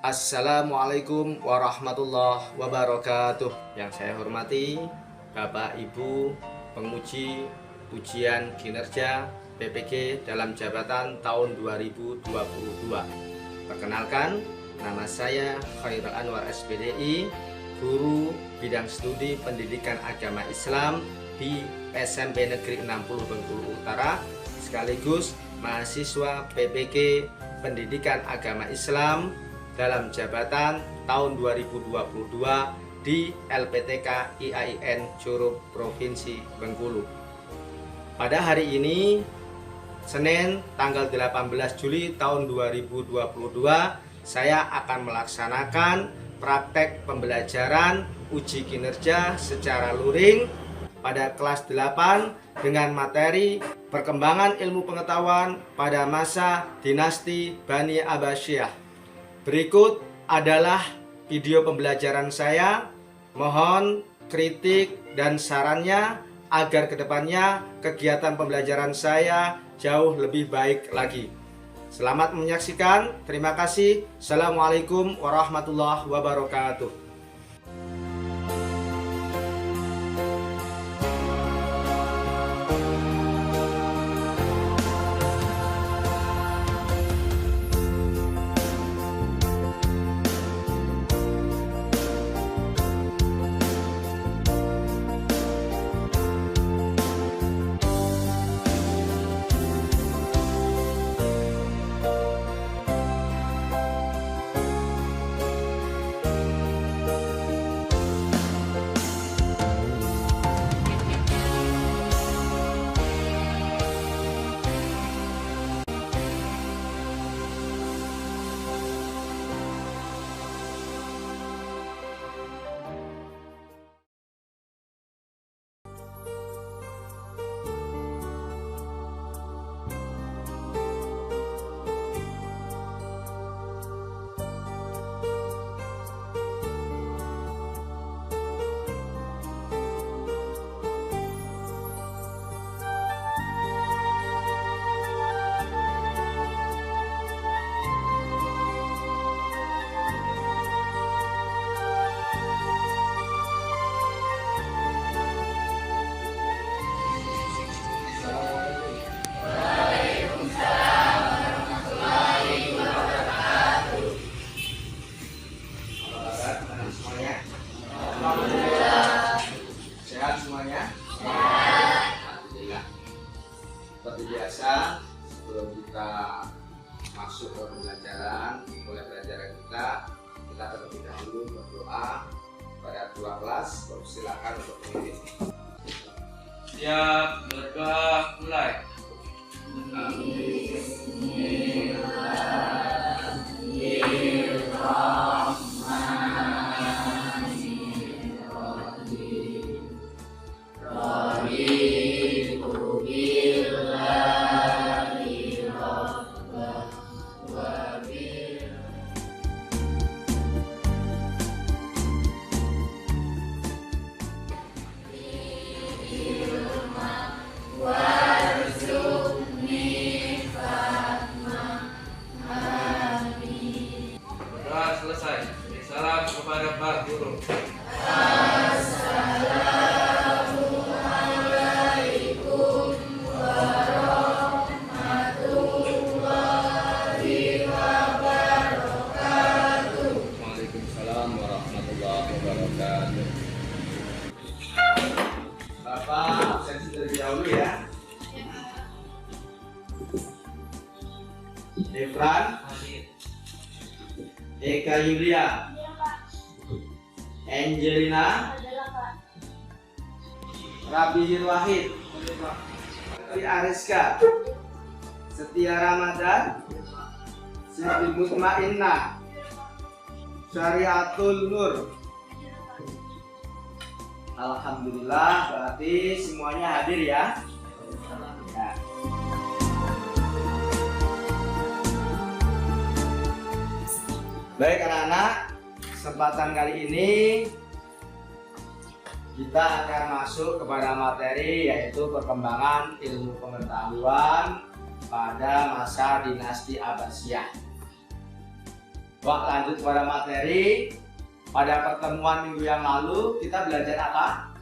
Assalamualaikum warahmatullahi wabarakatuh. Yang saya hormati Bapak Ibu penguji ujian kinerja PPG dalam jabatan tahun 2022. Perkenalkan, nama saya Khairul Anwar SPDI, guru bidang studi pendidikan agama Islam di SMP Negeri 60 Bengkulu Utara, sekaligus mahasiswa PPG Pendidikan Agama Islam dalam jabatan tahun 2022 di LPTK IAIN Curup Provinsi Bengkulu. Pada hari ini, Senin tanggal 18 Juli tahun 2022, saya akan melaksanakan praktek pembelajaran uji kinerja secara luring pada kelas 8 dengan materi perkembangan ilmu pengetahuan pada masa dinasti Bani Abbasiyah. Berikut adalah video pembelajaran saya. Mohon kritik dan sarannya agar kedepannya kegiatan pembelajaran saya jauh lebih baik lagi. Selamat menyaksikan. Terima kasih. Assalamualaikum warahmatullahi wabarakatuh. Sehat semuanya? Alhamdulillah. Seperti biasa, sebelum kita masuk ke pembelajaran, mulai pelajaran kita terlebih dahulu berdoa pada dua kelas. Silakan untuk memimpin. Siap, berdoa, mulai. Berdoa selesai. Salam kepada Pak Guru. Waalaikumsalam warahmatullahi wabarakatuh. Bapak absensi terlebih dahulu ya. Efran, Eka Yulia, Angelina, Rabi Wahid, Tri Ariska, Setia Ramadan, Siti Mutmainnah, Syariatul Nur. Alhamdulillah, berarti semuanya hadir ya. Ya. Baik anak-anak, kesempatan kali ini kita akan masuk kepada materi yaitu perkembangan ilmu pengetahuan pada masa dinasti Abbasiyah. Wah, lanjut kepada materi. Pada pertemuan minggu yang lalu kita belajar apa?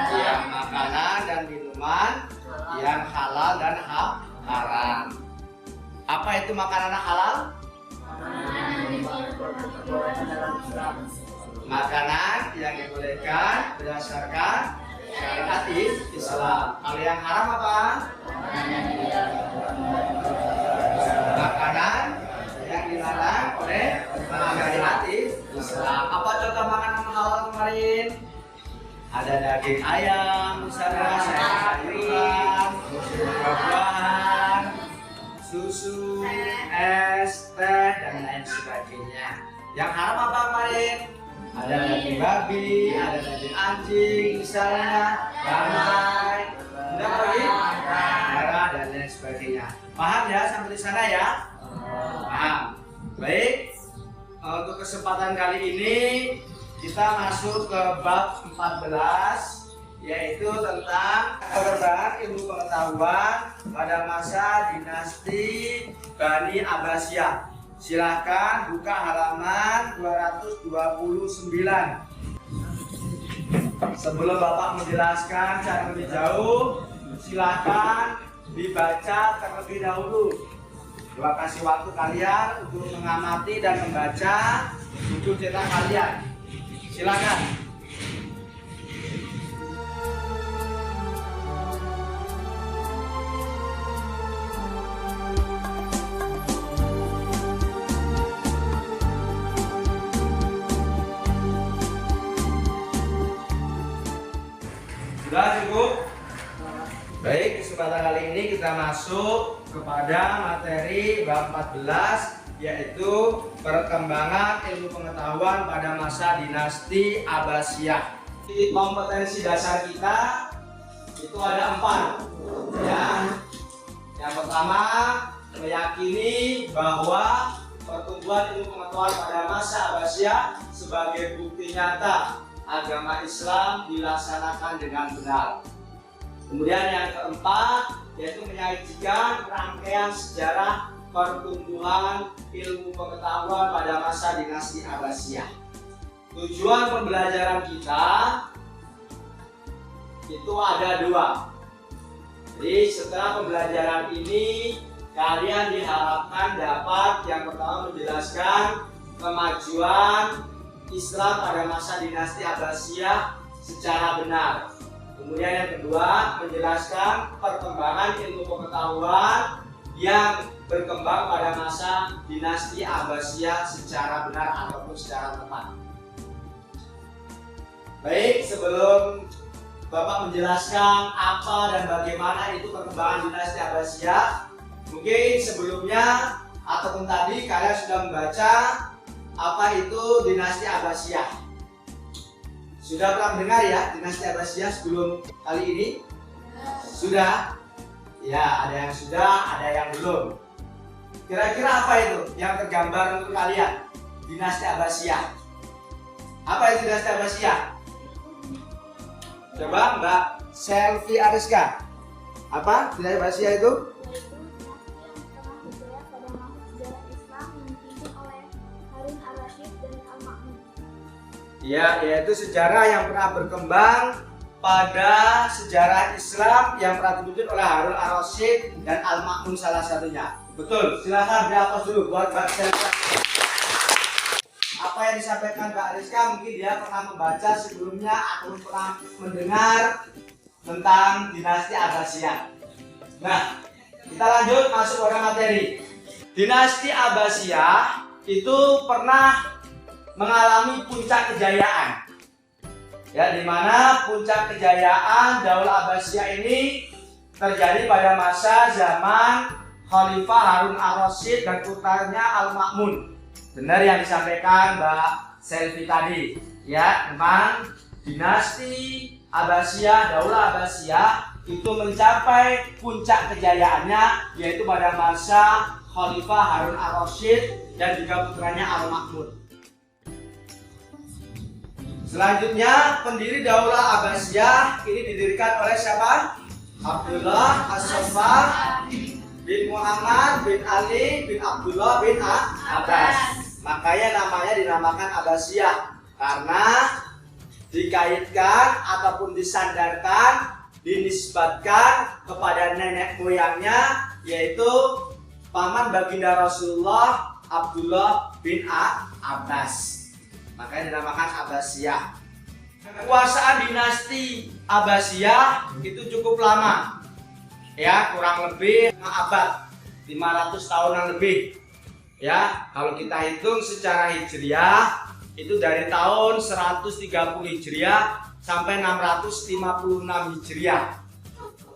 Ya, makanan dan minuman yang halal dan haram. Apa itu makanan halal? Makanan yang dibolehkan berdasarkan syariat Islam. Kalau yang haram apa? Makanan yang dilarang oleh syariat Islam. Apa contoh makanan halal kemarin? Ada daging ayam, misalnya sayur-sayuran, buah-buahan, susu, es, teh, dan lain sebagainya. Yang haram apa kemarin? Ada daging babi, ada daging anjing, misalnya, bangkai, darah, dan lain sebagainya. Paham ya sampai di sana ya? Paham. Baik. Untuk kesempatan kali ini kita masuk ke bab 14, yaitu tentang perkembangan ilmu pengetahuan pada masa dinasti Bani Abbasiyah. Silahkan buka halaman 229. Sebelum Bapak menjelaskan secara lebih jauh, silahkan dibaca terlebih dahulu. Gua kasih waktu kalian untuk mengamati dan membaca buku cetak kalian. Silakan. Sudah cukup? Baik, kesempatan kali ini kita masuk kepada materi bab 14, yaitu perkembangan ilmu pengetahuan pada masa dinasti Abbasiyah. Kompetensi dasar kita itu ada 4. Ya. Yang pertama, meyakini bahwa pertumbuhan ilmu pengetahuan pada masa Abbasiyah sebagai bukti nyata agama Islam dilaksanakan dengan benar. Kemudian yang keempat, yaitu menyajikan rangkaian sejarah pertumbuhan ilmu pengetahuan pada masa dinasti Abbasiyah. Tujuan pembelajaran kita itu ada 2. Jadi setelah pembelajaran ini, kalian diharapkan dapat yang pertama menjelaskan kemajuan Islam pada masa dinasti Abbasiyah secara benar. Kemudian yang kedua, menjelaskan perkembangan ilmu pengetahuan yang berkembang pada masa dinasti Abbasiyah secara benar ataupun secara tepat. Baik, sebelum Bapak menjelaskan apa dan bagaimana itu perkembangan dinasti Abbasiyah, mungkin sebelumnya ataupun tadi kalian sudah membaca apa itu dinasti Abbasiyah. Sudah pernah mendengar ya dinasti Abbasiyah sebelum kali ini? Sudah? Ya, ada yang sudah, ada yang belum. Kira-kira apa itu yang tergambar untuk kalian? Dinasti Abbasiyah. Apa itu dinasti Abbasiyah? Coba Mbak Selvi Ariska. Apa dinasti Abbasiyah itu? Ya, yaitu sejarah yang pernah berkembang pada sejarah Islam yang pernah dipimpin oleh Harun ar-Rasyid dan Al-Ma'mun salah satunya. Betul, silahkan diatas dulu buat Mbak Selvi. Apa yang disampaikan Mbak Rizka mungkin dia pernah membaca sebelumnya atau pernah mendengar tentang dinasti Abbasiyah. Nah, kita lanjut masuk pada materi. Dinasti Abbasiyah itu pernah mengalami puncak kejayaan, ya, di mana puncak kejayaan Daulah Abbasiyah ini terjadi pada masa zaman Khalifah Harun ar-Rasyid dan putranya Al-Ma'mun. Benar yang disampaikan Mbak Selvi tadi, ya, memang dinasti Abbasiyah, Daulah Abbasiyah itu mencapai puncak kejayaannya yaitu pada masa Khalifah Harun ar-Rasyid dan juga putranya Al-Ma'mun. Selanjutnya, pendiri Daulah Abbasiyah ini didirikan oleh siapa? Abdullah As-Saffar bin Muhammad, bin Ali, bin Abdullah, bin Abbas. Makanya namanya dinamakan Abbasiyah karena dikaitkan ataupun disandarkan, dinisbatkan kepada nenek moyangnya, yaitu paman baginda Rasulullah Abdullah bin Abbas. Makanya dinamakan Abbasiyah. Kekuasaan dinasti Abbasiyah itu cukup lama, ya, kurang lebih 5 abad, 500 tahunan lebih. Ya, kalau kita hitung secara hijriah itu dari tahun 130 hijriah sampai 656 hijriah.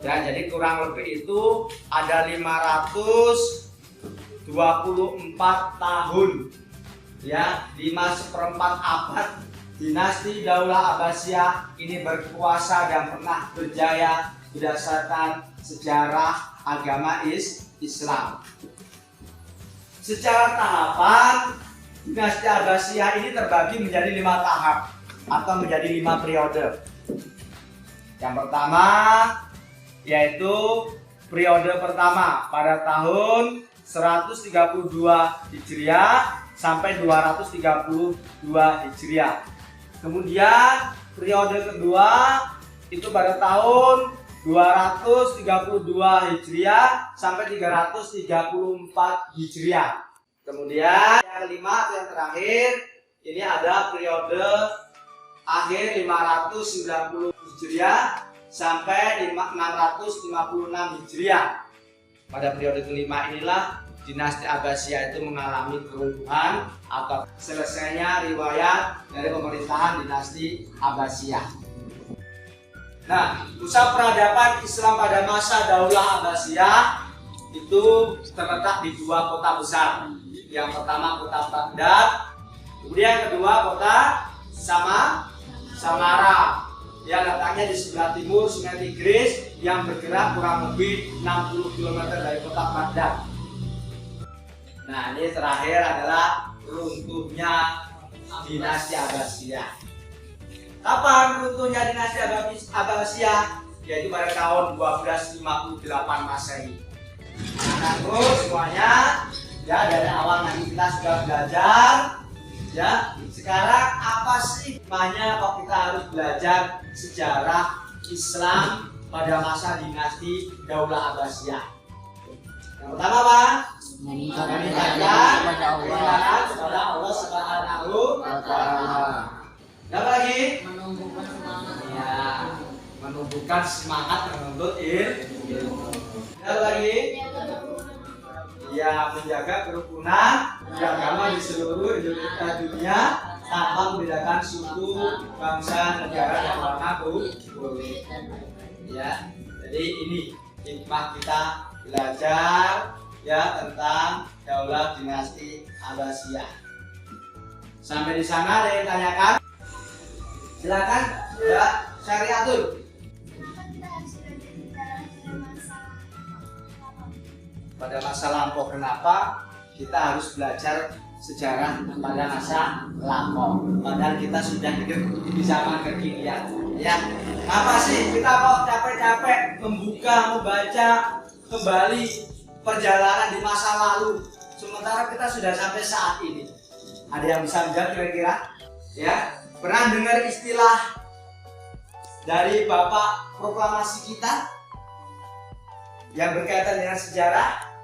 Ya, jadi kurang lebih itu ada 524 tahun. Ya, 5/4 abad dinasti Daulah Abbasiyah ini berkuasa dan pernah berjaya berdasarkan sejarah agama Islam. Secara tahapan, dinasti Abbasiyah ini terbagi menjadi 5 tahap atau menjadi 5 periode. Yang pertama yaitu periode pertama pada tahun 132 Hijriah sampai 232 Hijriah. Kemudian periode kedua itu pada tahun 232 Hijriah sampai 334 Hijriah. Kemudian yang kelima atau yang terakhir ini ada periode akhir 590 Hijriah sampai 656 Hijriah. Pada periode kelima inilah dinasti Abbasiyah itu mengalami keruntuhan atau selesainya riwayat dari pemerintahan dinasti Abbasiyah. Nah, pusat peradaban Islam pada masa Daulah Abbasiyah itu terletak di 2 kota besar. Yang pertama kota Baghdad, kemudian yang kedua kota Samarra. Yang letaknya di sebelah timur Sungai Tigris yang bergerak kurang lebih 60 km dari kota Baghdad. Nah, ini terakhir adalah runtuhnya dinasti Abbasiyah. Kapan runtuhnya dinasti Abbasiyah? Yaitu pada tahun 1258 Masehi. Nah, terus semuanya ya dari awal nanti kita sudah belajar. Ya, sekarang apa sih hikmahnya kok kita harus belajar sejarah Islam pada masa dinasti Daulah Abbasiyah? Yang pertama apa? Meningkatkan keimanan kepada Allah Subhanahu wa Ta'ala. Apa lagi? Menumbuhkan semangat. Ya, menumbuhkan semangat menuntut ilmu. Apa lagi? Ya, menjaga kerukunan beragama di seluruh dunia tanpa membedakan suku, bangsa, negara, dan warna kulit. Ya, jadi ini hikmah kita belajar ya tentang Daulah dinasti Abbasiyah. Sampai di sana ada yang tanyakan? Silakan ya, Syariatul. Pada masa lampau, kenapa kita harus belajar sejarah pada masa lampau? Padahal kita sudah hidup di zaman kekinian. Ya, apa sih kita kok capek-capek membaca kembali perjalanan di masa lalu, sementara kita sudah sampai saat ini? Ada yang bisa menjawab kira-kira? Ya, pernah dengar istilah dari Bapak Proklamasi kita yang berkaitan dengan sejarah?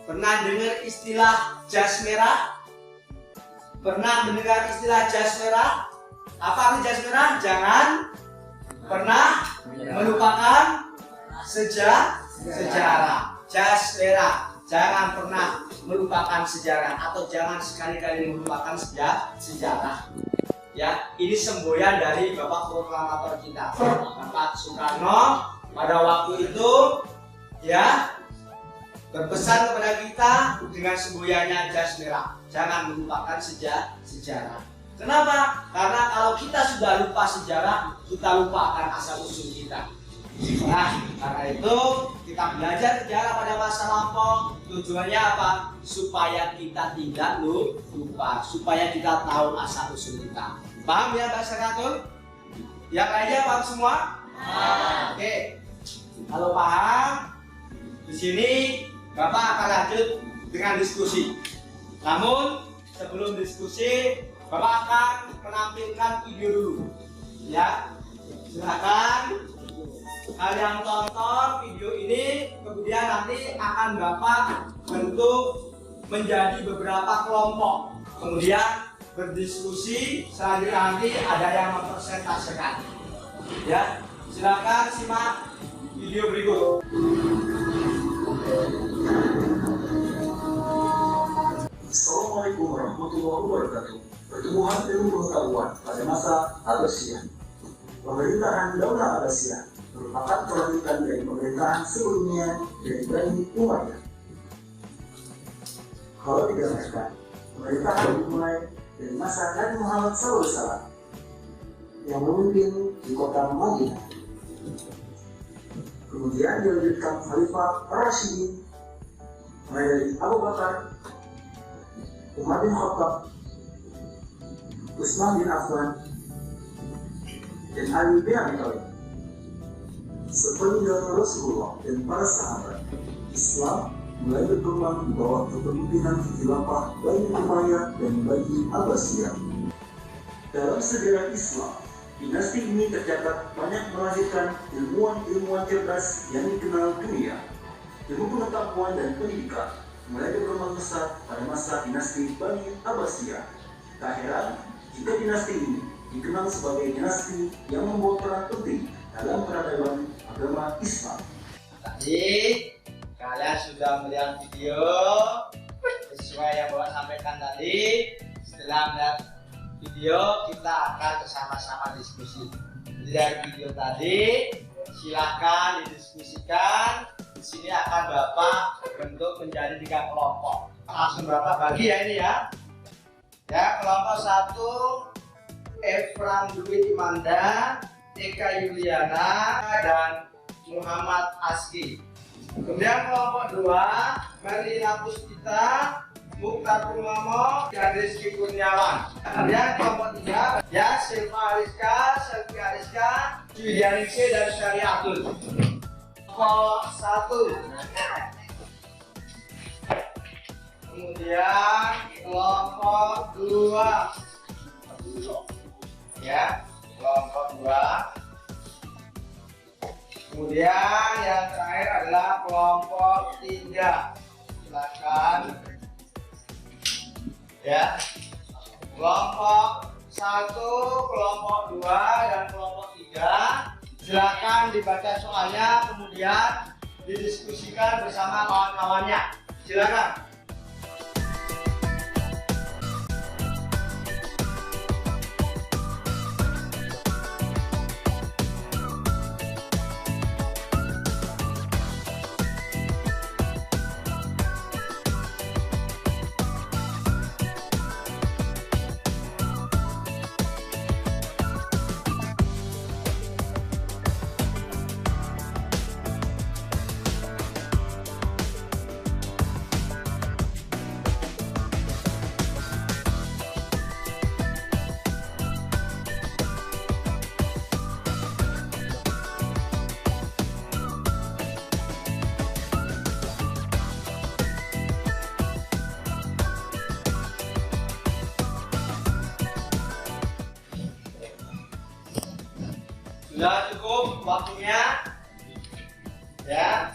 Pernah dengar istilah jas merah? Pernah mendengar istilah jas merah? Apa arti jas merah? Jangan pernah melupakan sejarah. Jas merah, jangan pernah melupakan sejarah atau jangan sekali-kali melupakan sejarah. Ya, ini semboyan dari Bapak Proklamator kita, Bapak Soekarno. Pada waktu itu, ya, berpesan kepada kita dengan semboyannya jas merah, jangan melupakan sejarah. Kenapa? Karena kalau kita sudah lupa sejarah, kita lupakan asal usul kita. Nah, karena itu kita belajar sejarah pada masa lampau. Tujuannya apa? Supaya kita tidak lupa, supaya kita tahu asal usul kita. Paham ya Mbak Syariatul? Yang lainnya paham semua? Oke. Kalau paham, Di sini Bapak akan lanjut dengan diskusi. Namun sebelum diskusi, Bapak akan menampilkan video dulu. Ya, silakan kalian tonton video ini, kemudian nanti akan Bapak bentuk menjadi beberapa kelompok, kemudian berdiskusi. Selanjutnya nanti ada yang mempresentasikan. Ya, silakan simak video berikut. Assalamualaikum warahmatullahi wabarakatuh. Pertumbuhan ilmu pengetahuan pada masa Abbasiyah. Pemerintahan Daulah Abbasiyah merupakan kelanjutan dari pemerintahan sebelumnya dari Bani Umayyah. Kalau digambarkan, pemerintahan dimulai dari masa Nabi Muhammad SAW yang memimpin di kota Madinah. Kemudian dilanjutkan Khalifah Ar-Rasyidin mulai dari Abu Bakar, Umar bin Khattab, Utsman bin Affan, dan Ali bin Abi Thalib. Sepeninggal Rasulullah dan para sahabat, Islam mulai berkembang di bawah kepemimpinan Khilafah Bani Umayyah dan Bani Abbasiyah. Dalam sejarah Islam, dinasti ini tercatat banyak melahirkan ilmuwan-ilmuwan cerdas yang dikenal dunia. Ilmu pengetahuan dan pendidikan mulai berkembang pesat pada masa dinasti Bani Abbasiyah. Tak heran jika dinasti ini dikenal sebagai dinasti yang membawa peran penting dalam peradaban agama Islam. Tadi kalian sudah melihat video sesuai yang Bapak sampaikan tadi. Setelah melihat video, kita akan bersama-sama diskusi. Dari video tadi, silakan didiskusikan. Di sini akan Bapak bentuk menjadi 3 kelompok. Langsung Bapak bagi ya ini ya. Ya, kelompok 1 Efran Dwi Imanda, Eka Yuliana, dan Muhammad Aski. Kemudian kelompok 2 Marina Puspita, Mukhtar Purnomo, dan Rizky Kurniawan. Kemudian kelompok 3 ya Silva Ariska, Selvi Ariska, Julianingsi, dan Syariatul. Kelompok 1. Kemudian kelompok 2 ya, kelompok 2. Kemudian yang terakhir adalah kelompok 3. Silakan ya, kelompok 1, kelompok 2, dan kelompok 3. Silakan dibaca soalnya, kemudian didiskusikan bersama kawan-kawannya. Silakan. Sudah cukup waktunya ya.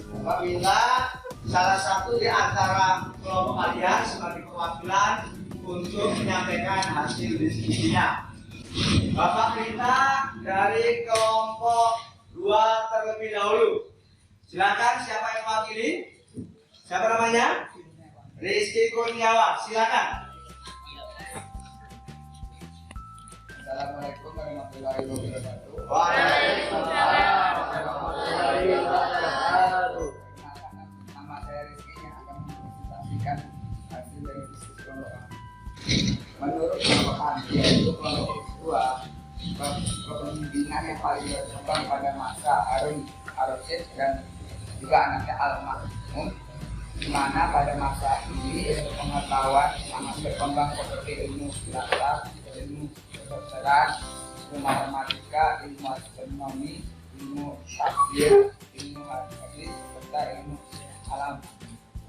Bapak minta salah satu di antara kelompok kalian sebagai perwakilan untuk menyampaikan hasil diskusinya. Bapak minta dari kelompok 2 terlebih dahulu. Silakan, siapa yang mewakili? Siapa namanya? Rizky Kurniawan, silakan. Assalamualaikum warahmatullahi wabarakatuh. Waalaikumsalam warahmatullahi wabarakatuh. Nama saya Rizky yang akan mempresentasikan hasil dari diskusi kelompok A. Menurut kelompok A, yaitu kelompok 2, kepemimpinan yang paling berkembang pada masa Harun Ar-Rasyid dan juga anaknya Al-Makmum, di mana pada masa ini ilmu pengetahuan sangat berkembang seperti ilmu filsafat, ilmu kedokteran, ilmu matematika, ilmu astronomi, ilmu tafsir, ilmu hadis, serta ilmu alam.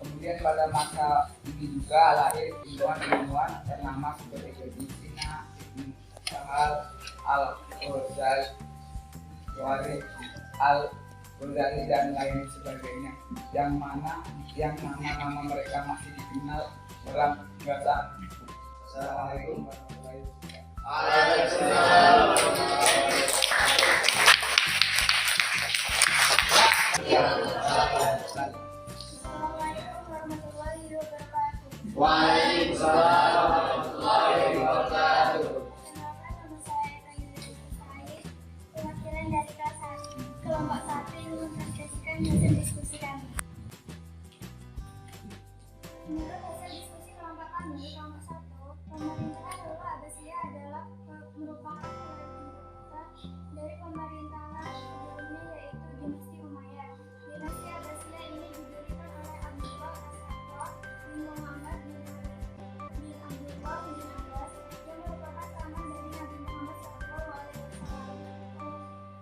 Kemudian pada masa ini juga lahir ilmuwan-ilmuwan ternama seperti Ibnu Sina, Ibnu Sahal, Al-Ghazali, Al-Ghazali dan lain sebagainya, yang mana nama mereka masih dikenal dalam bahasa. Assalamualaikum warahmatullahi wabarakatuh. Waalaikumsalam warahmatullahi wabarakatuh. Kenalkan, nama saya Kayulisti Said, perwakilan dari kelas 1, kelompok 1 yang mempresentasikan hasil diskusi kami. Menurut hasil diskusi kelompok kami, kelompok 1, pemerintahan Banu Abbasiyah adalah merupakan kelanjutan dari pemerintahan sebelumnya, yaitu dinasti Umayyah. Dinasti Abbasiyah ini didirikan oleh Abdullah As-Sakaf bin Muhammad bin Abdullah bin Abbas, yang merupakan paman dari Nabi Muhammad SAW.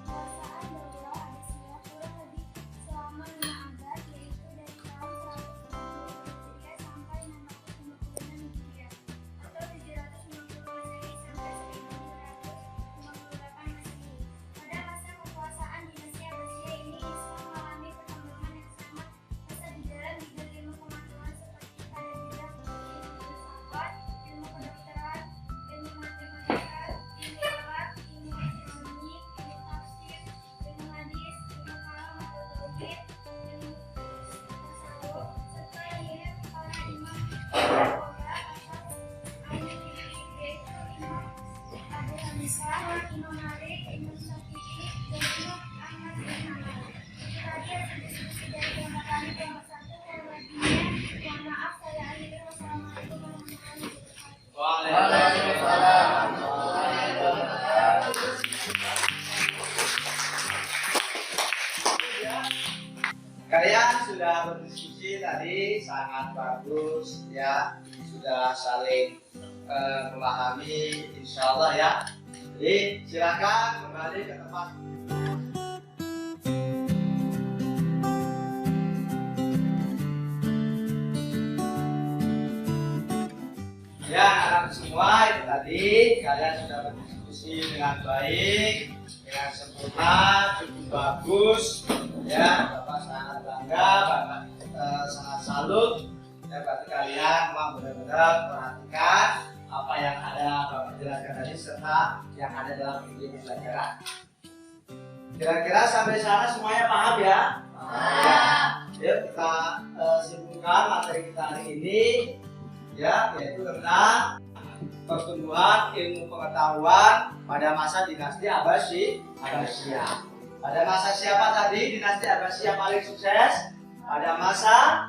Kekuasaan Daulah Abbasiyah kurang lebih selama 5 abad, yaitu dari tahun 150 Hijriah sampai 656 Hijriah, atau 750 Masehi sampai 1258 Masehi. Pada masa kekuasaan dinasti Abbasiyah ini, Islam mengalami perkembangan yang sangat pesat di dalam bidang ilmu pengetahuan seperti pada bidang ilmu filsafat, ilmu kedokteran, ilmu matematika, ilmu alat, ilmu astronomi, ilmu tafsir, ilmu hadis, ilmu kalam atau tauhid, ilmu tasawuf, serta ilmu para imam Bukhari atas al-Fikih, yaitu Imam Abu Hanifah, Imam Malik, Imam Syafi'i, dan Imam Ahmad bin Hanbal. Itu tadi hasil diskusi dari kelompok kami, kelompok 1. Kurang lebihnya, mohon maaf, saya akhiri. Wassalamualaikum warahmatullahi wabarakatuh. Waalaikumsalam. Kalian sudah berdiskusi tadi sangat bagus ya, sudah saling memahami insya Allah ya. Jadi silakan kembali ke tempat. Ya anak-anak semua, itu tadi kalian sudah berdiskusi dengan baik, dengan sempurna, cukup bagus ya. Bapak sangat bangga, Bapak sangat salut ya, berarti kalian memang benar-benar perhatikan apa yang ada Bapak jelaskan tadi serta yang ada dalam video pembelajaran. Kira-kira sampai sana semuanya paham ya? Paham. Yuk kita simpulkan materi kita hari ini ya, yaitu tentang pertumbuhan ilmu pengetahuan pada masa dinasti Abbasiyah. Pada masa siapa tadi dinasti Abbasiyah paling sukses? Pada masa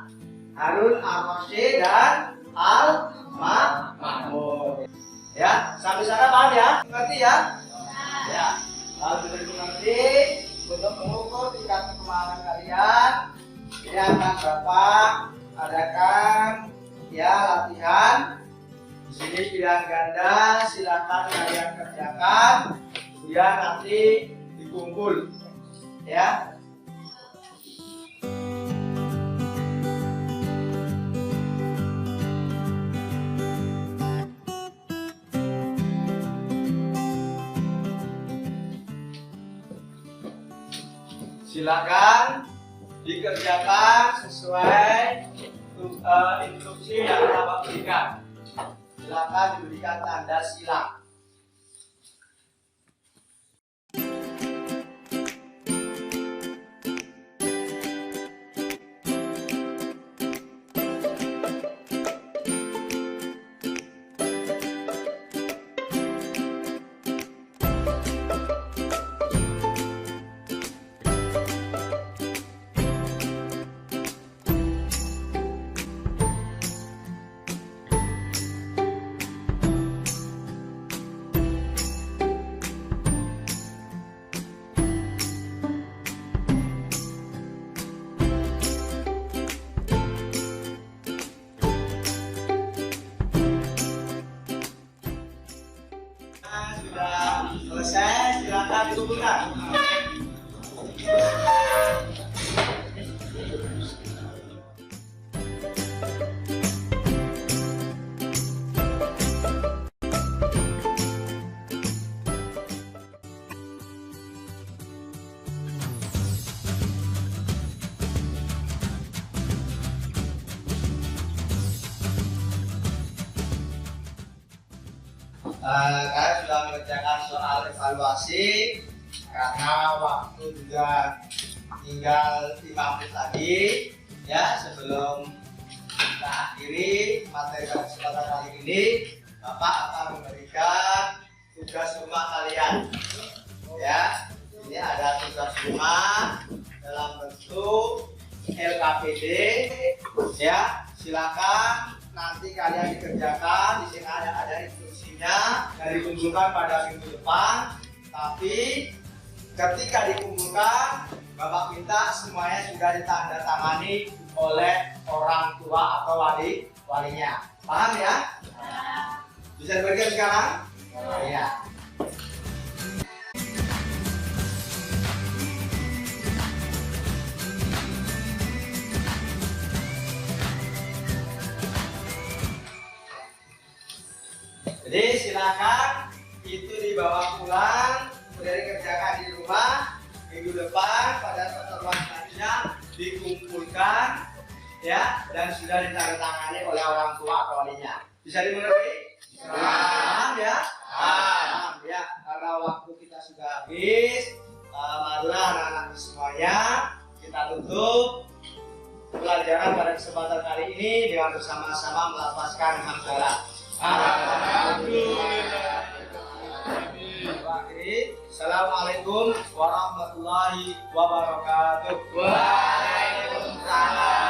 Harun al-Rasyid dan Al-Ma'mun. Ya, sampai sana paham ya? Ngerti ya? Ya. Lalu mengerti untuk mengukur tingkat kepemahaman kalian, ini akan Bapak adakan ya latihan. Di sini pilihan ganda, silakan kalian kerjakan, kemudian nanti dikumpul ya. Silakan dikerjakan sesuai instruksi yang Bapak berikan. Silakan diberikan tanda silang. Sudah selesai, silakan dikumpulkan. Kalian sudah mengerjakan soal evaluasi karena waktu juga tinggal 5 menit lagi ya sebelum kita akhiri materi pada kesempatan kali ini. Bapak akan memberikan tugas rumah kalian ya. Ini ada tugas rumah dalam bentuk LKPD ya. Silakan nanti kalian dikerjakan. Di sini ada instruksinya dan dikumpulkan pada minggu depan. Tapi ketika dikumpulkan, Bapak minta semuanya sudah ditandatangani oleh orang tua atau walinya. Paham ya? Bisa dibagikan sekarang? Iya. Jadi silakan itu dibawa pulang, kemudian dikerjakan di rumah. Minggu depan pada pertemuan selanjutnya dikumpulkan ya dan sudah ditandatangani oleh orang tua atau walinya. Bisa dimengerti? Paham ya? Paham ya. Karena waktu kita sudah habis, marilah anak-anak semuanya kita tutup pelajaran pada kesempatan kali ini dengan bersama-sama melafazkan hamdalah. Alhamdulillah. Assalamualaikum warahmatullahi wabarakatuh. Waalaikumsalam.